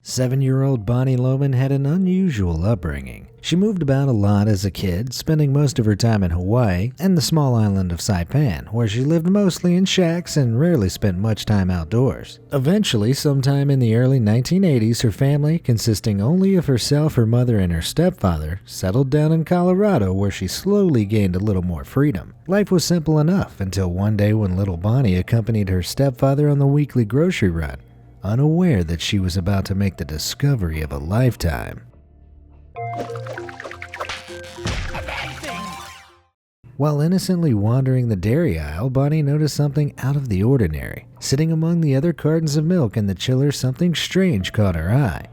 7-year-old Bonnie Loman had an unusual upbringing. She moved about a lot as a kid, spending most of her time in Hawaii and the small island of Saipan, where she lived mostly in shacks and rarely spent much time outdoors. Eventually, sometime in the early 1980s, her family, consisting only of herself, her mother, and her stepfather, settled down in Colorado, where she slowly gained a little more freedom. Life was simple enough until one day when little Bonnie accompanied her stepfather on the weekly grocery run, unaware that she was about to make the discovery of a lifetime. While innocently wandering the dairy aisle, Bonnie noticed something out of the ordinary. Sitting among the other cartons of milk in the chiller, something strange caught her eye.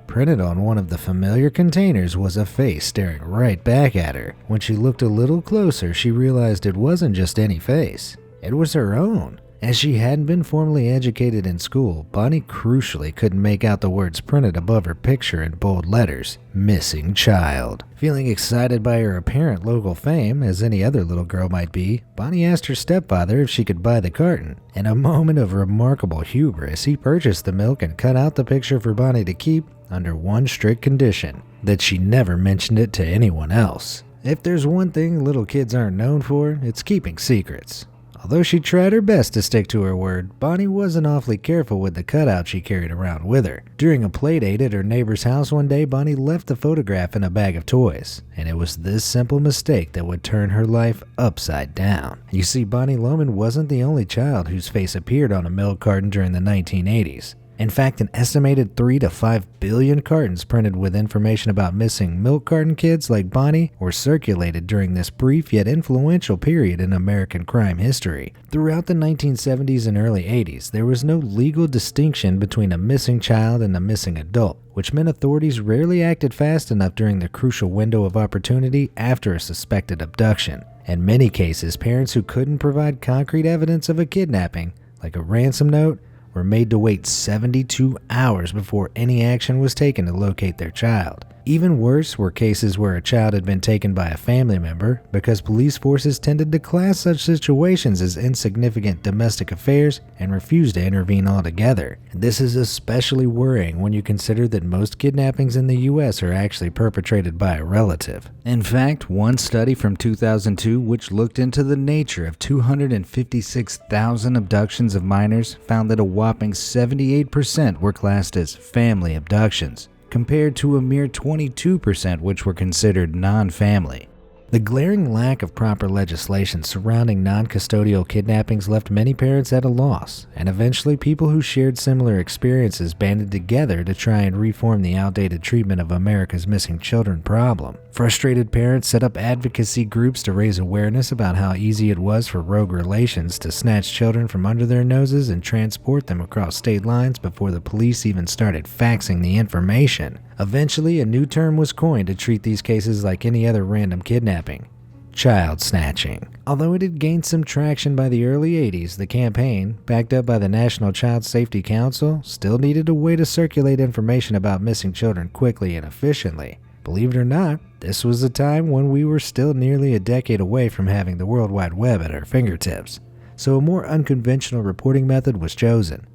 Printed on one of the familiar containers was a face staring right back at her. When she looked a little closer, she realized it wasn't just any face. It was her own. As she hadn't been formally educated in school, Bonnie crucially couldn't make out the words printed above her picture in bold letters, "Missing Child." Feeling excited by her apparent local fame, as any other little girl might be, Bonnie asked her stepfather if she could buy the carton. In a moment of remarkable hubris, he purchased the milk and cut out the picture for Bonnie to keep under one strict condition, that she never mentioned it to anyone else. If there's one thing little kids aren't known for, it's keeping secrets. Although she tried her best to stick to her word, Bonnie wasn't awfully careful with the cutout she carried around with her. During a play date at her neighbor's house one day, Bonnie left the photograph in a bag of toys, and it was this simple mistake that would turn her life upside down. You see, Bonnie Loman wasn't the only child whose face appeared on a milk carton during the 1980s. In fact, an estimated 3 to 5 billion cartons printed with information about missing milk carton kids like Bonnie were circulated during this brief yet influential period in American crime history. Throughout the 1970s and early 80s, there was no legal distinction between a missing child and a missing adult, which meant authorities rarely acted fast enough during the crucial window of opportunity after a suspected abduction. In many cases, parents who couldn't provide concrete evidence of a kidnapping, like a ransom note, were made to wait 72 hours before any action was taken to locate their child. Even worse were cases where a child had been taken by a family member because police forces tended to class such situations as insignificant domestic affairs and refused to intervene altogether. This is especially worrying when you consider that most kidnappings in the US are actually perpetrated by a relative. In fact, one study from 2002, which looked into the nature of 256,000 abductions of minors, found that a whopping 78% were classed as family abductions, compared to a mere 22% which were considered non-family. The glaring lack of proper legislation surrounding non-custodial kidnappings left many parents at a loss, and eventually people who shared similar experiences banded together to try and reform the outdated treatment of America's missing children problem. Frustrated parents set up advocacy groups to raise awareness about how easy it was for rogue relations to snatch children from under their noses and transport them across state lines before the police even started faxing the information. Eventually, a new term was coined to treat these cases like any other random kidnapping: child snatching. Although it had gained some traction by the early 80s, the campaign, backed up by the National Child Safety Council, still needed a way to circulate information about missing children quickly and efficiently. Believe it or not, this was a time when we were still nearly a decade away from having the World Wide Web at our fingertips. So a more unconventional reporting method was chosen: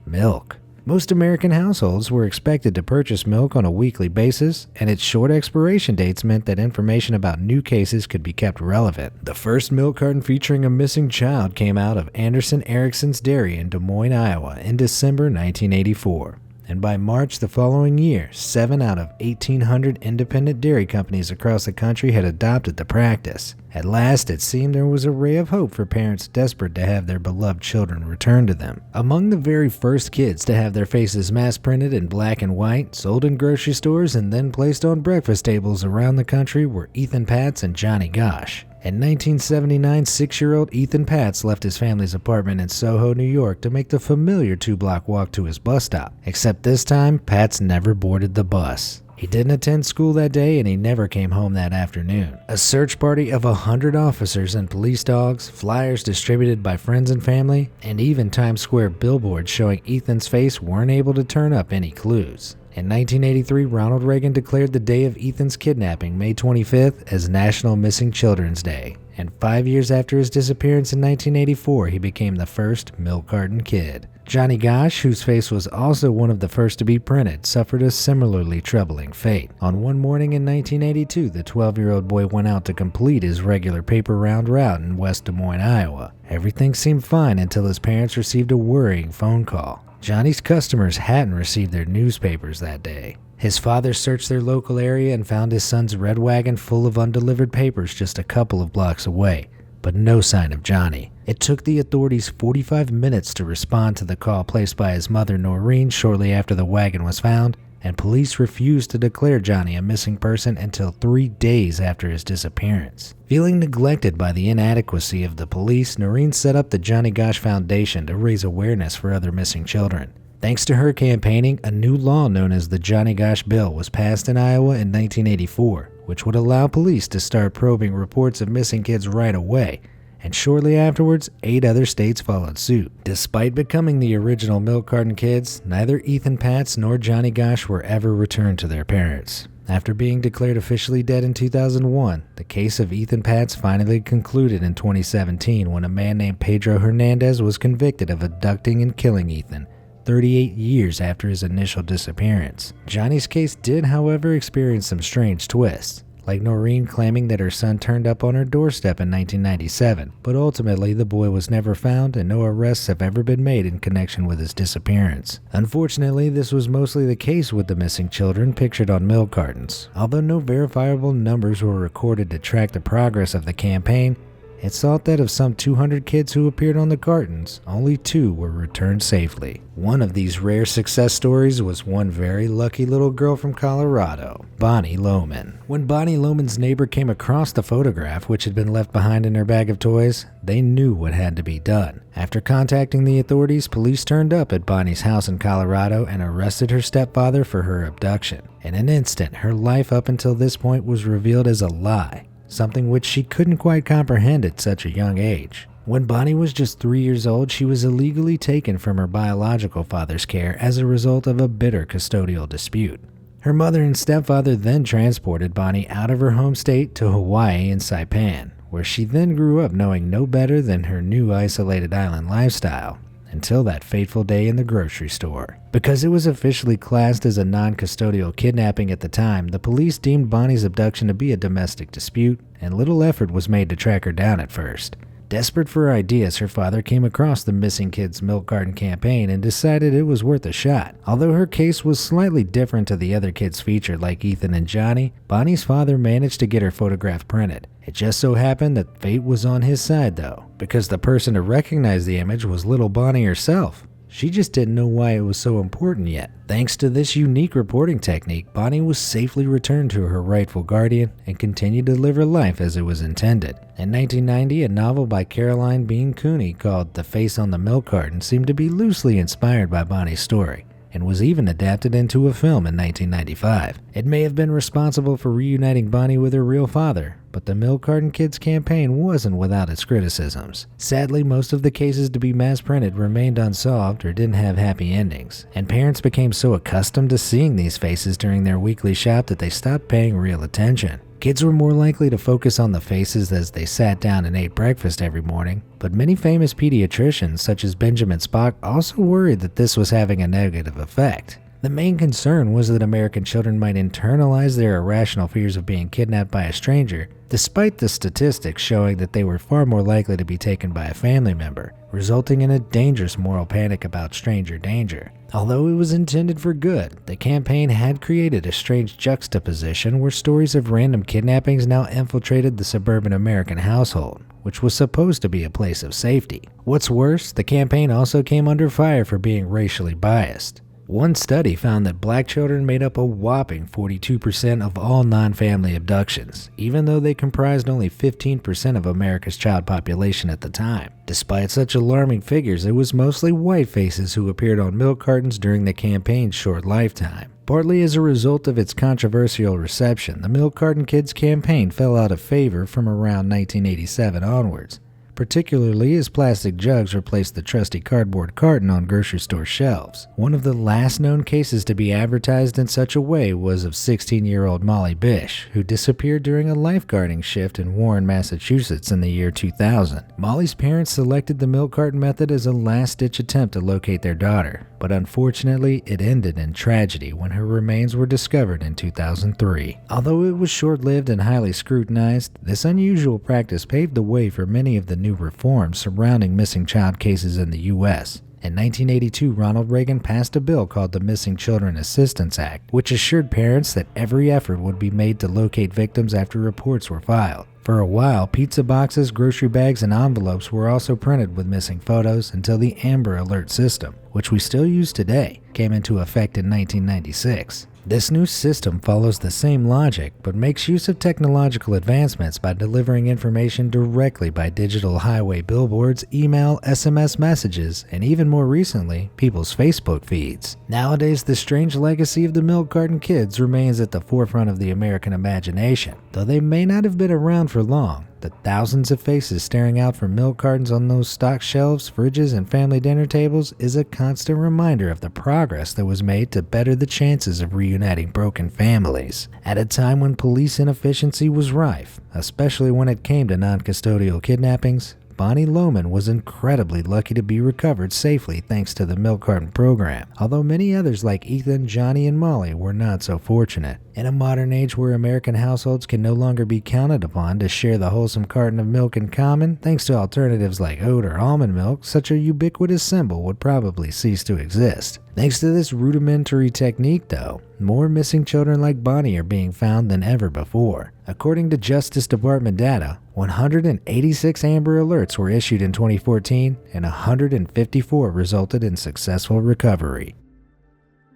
milk. Most American households were expected to purchase milk on a weekly basis, and its short expiration dates meant that information about new cases could be kept relevant. The first milk carton featuring a missing child came out of Anderson Erickson's Dairy in Des Moines, Iowa in December 1984. And by March the following year, 7 out of 1,800 independent dairy companies across the country had adopted the practice. At last, it seemed there was a ray of hope for parents desperate to have their beloved children returned to them. Among the very first kids to have their faces mass printed in black and white, sold in grocery stores, and then placed on breakfast tables around the country were Ethan Patz and Johnny Gosch. In 1979, 6-year-old Ethan Patz left his family's apartment in Soho, New York to make the familiar 2-block walk to his bus stop. Except this time, Patz never boarded the bus. He didn't attend school that day, and he never came home that afternoon. A search party of 100 officers and police dogs, flyers distributed by friends and family, and even Times Square billboards showing Ethan's face weren't able to turn up any clues. In 1983, Ronald Reagan declared the day of Ethan's kidnapping, May 25th, as National Missing Children's Day. And 5 years after his disappearance in 1984, he became the first milk carton kid. Johnny Gosch, whose face was also one of the first to be printed, suffered a similarly troubling fate. On one morning in 1982, the 12-year-old boy went out to complete his regular paper round route in West Des Moines, Iowa. Everything seemed fine until his parents received a worrying phone call. Johnny's customers hadn't received their newspapers that day. His father searched their local area and found his son's red wagon full of undelivered papers just a couple of blocks away, but no sign of Johnny. It took the authorities 45 minutes to respond to the call placed by his mother Noreen shortly after the wagon was found, and police refused to declare Johnny a missing person until 3 days after his disappearance. Feeling neglected by the inadequacy of the police, Noreen set up the Johnny Gosch Foundation to raise awareness for other missing children. Thanks to her campaigning, a new law known as the Johnny Gosch Bill was passed in Iowa in 1984, which would allow police to start probing reports of missing kids right away, and shortly afterwards, 8 other states followed suit. Despite becoming the original milk carton kids, neither Ethan Patz nor Johnny Gosch were ever returned to their parents. After being declared officially dead in 2001, the case of Ethan Patz finally concluded in 2017 when a man named PEDRO Hernandez was convicted of abducting and killing Ethan 38 years after his initial disappearance. Johnny's case did, however, experience some strange twists, like Noreen claiming that her son turned up on her doorstep in 1997, but ultimately the boy was never found and no arrests have ever been made in connection with his disappearance. Unfortunately, this was mostly the case with the missing children pictured on milk cartons. Although no verifiable numbers were recorded to track the progress of the campaign, it's thought that of some 200 kids who appeared on the cartons, only 2 were returned safely. One of these rare success stories was one very lucky little girl from Colorado, Bonnie Lohman. When Bonnie Lohman's neighbor came across the photograph which had been left behind in her bag of toys, they knew what had to be done. After contacting the authorities, police turned up at Bonnie's house in Colorado and arrested her stepfather for her abduction. In an instant, her life up until this point was revealed as a lie, something which she couldn't quite comprehend at such a young age. When Bonnie was just 3 years old, she was illegally taken from her biological father's care as a result of a bitter custodial dispute. Her mother and stepfather then transported Bonnie out of her home state to Hawaii and Saipan, where she then grew up knowing no better than her new isolated island lifestyle, until that fateful day in the grocery store. Because it was officially classed as a non-custodial kidnapping at the time, the police deemed Bonnie's abduction to be a domestic dispute, and little effort was made to track her down at first. Desperate for ideas, her father came across the Missing Kids Milk Carton campaign and decided it was worth a shot. Although her case was slightly different to the other kids featured like Ethan and Johnny, Bonnie's father managed to get her photograph printed. It just so happened that fate was on his side though, because the person to recognize the image was little Bonnie herself. She just didn't know why it was so important yet. Thanks to this unique reporting technique, Bonnie was safely returned to her rightful guardian and continued to live her life as it was intended. In 1990, a novel by Caroline Bean Cooney called The Face on the Milk Carton seemed to be loosely inspired by Bonnie's story, and was even adapted into a film in 1995. It may have been responsible for reuniting Bonnie with her real father, but the Milk Carton Kids campaign wasn't without its criticisms. Sadly, most of the cases to be mass printed remained unsolved or didn't have happy endings, and parents became so accustomed to seeing these faces during their weekly shop that they stopped paying real attention. Kids were more likely to focus on the faces as they sat down and ate breakfast every morning, but many famous pediatricians such as Benjamin Spock also worried that this was having a negative effect. The main concern was that American children might internalize their irrational fears of being kidnapped by a stranger, despite the statistics showing that they were far more likely to be taken by a family member, resulting in a dangerous moral panic about stranger danger. Although it was intended for good, the campaign had created a strange juxtaposition where stories of random kidnappings now infiltrated the suburban American household, which was supposed to be a place of safety. What's worse, the campaign also came under fire for being racially biased. One study found that black children made up a whopping 42% of all non-family abductions, even though they comprised only 15% of America's child population at the time. Despite such alarming figures, it was mostly white faces who appeared on milk cartons during the campaign's short lifetime. Partly as a result of its controversial reception, the Milk Carton Kids campaign fell out of favor from around 1987 onwards. particularly as plastic jugs replaced the trusty cardboard carton on grocery store shelves. One of the last known cases to be advertised in such a way was of 16-year-old Molly Bish, who disappeared during a lifeguarding shift in Warren, Massachusetts in the year 2000. Molly's parents selected the milk carton method as a last-ditch attempt to locate their daughter, but unfortunately it ended in tragedy when her remains were discovered in 2003. Although it was short-lived and highly scrutinized, this unusual practice paved the way for many of the new reforms surrounding missing child cases in the U.S. In 1982, Ronald Reagan passed a bill called the Missing Children Assistance Act, which assured parents that every effort would be made to locate victims after reports were filed. For a while, pizza boxes, grocery bags, and envelopes were also printed with missing photos until the Amber Alert system, which we still use today, came into effect in 1996. This new system follows the same logic, but makes use of technological advancements by delivering information directly by digital highway billboards, email, SMS messages, and even more recently, people's Facebook feeds. Nowadays, the strange legacy of the milk carton kids remains at the forefront of the American imagination. Though they may not have been around for long, the thousands of faces staring out from milk cartons on those stock shelves, fridges, and family dinner tables is a constant reminder of the progress that was made to better the chances of reuniting broken families. At a time when police inefficiency was rife, especially when it came to non-custodial kidnappings, Bonnie Loman was incredibly lucky to be recovered safely thanks to the milk carton program, although many others like Ethan, Johnny, and Molly were not so fortunate. In a modern age where American households can no longer be counted upon to share the wholesome carton of milk in common, thanks to alternatives like oat or almond milk, such a ubiquitous symbol would probably cease to exist. Thanks to this rudimentary technique, though, more missing children like Bonnie are being found than ever before. According to Justice Department data, 186 Amber Alerts were issued in 2014, and 154 resulted in successful recovery.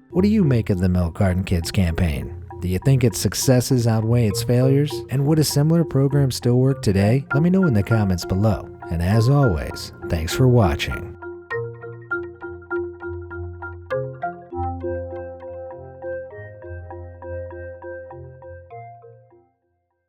What do you make of the Milk Carton Kids campaign? Do you think its successes outweigh its failures? And would a similar program still work today? Let me know in the comments below. And as always, thanks for watching.